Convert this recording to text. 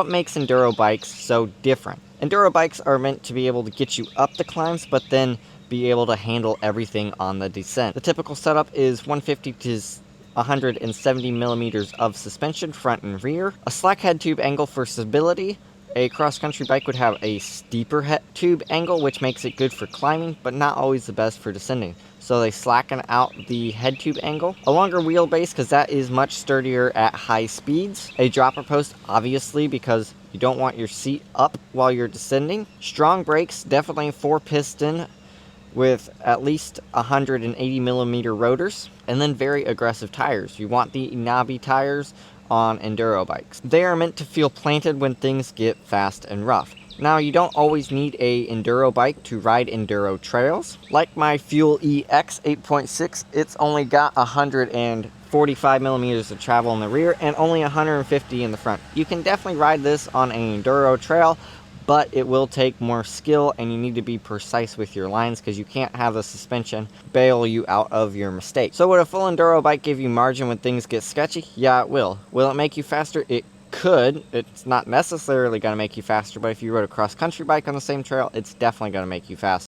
What makes enduro bikes so different? Enduro bikes are meant to be able to get you up the climbs, but then be able to handle everything on the descent. The typical setup is 150 to 170 millimeters of suspension, front and rear, a slack head tube angle for stability. A cross-country bike would have a steeper head tube angle, which makes it good for climbing, but not always the best for descending. So they slacken out the head tube angle. A longer wheelbase, because that is much sturdier at high speeds. A dropper post, obviously, because you don't want your seat up while you're descending. Strong brakes, definitely 4-piston with at least 180 millimeter rotors. And then very aggressive tires. You want the knobby tires on enduro bikes. They are meant to feel planted when things get fast and rough. Now, you don't always need a enduro bike to ride enduro trails. Like my Fuel EX 8.6, it's only got 145 millimeters of travel in the rear and only 150 in the front. You can definitely ride this on an enduro trail, but it will take more skill and you need to be precise with your lines because you can't have the suspension bail you out of your mistake. So would a full enduro bike give you margin when things get sketchy? Yeah, it will. Will it make you faster? It could. It's not necessarily going to make you faster, but if you rode a cross-country bike on the same trail, it's definitely going to make you faster.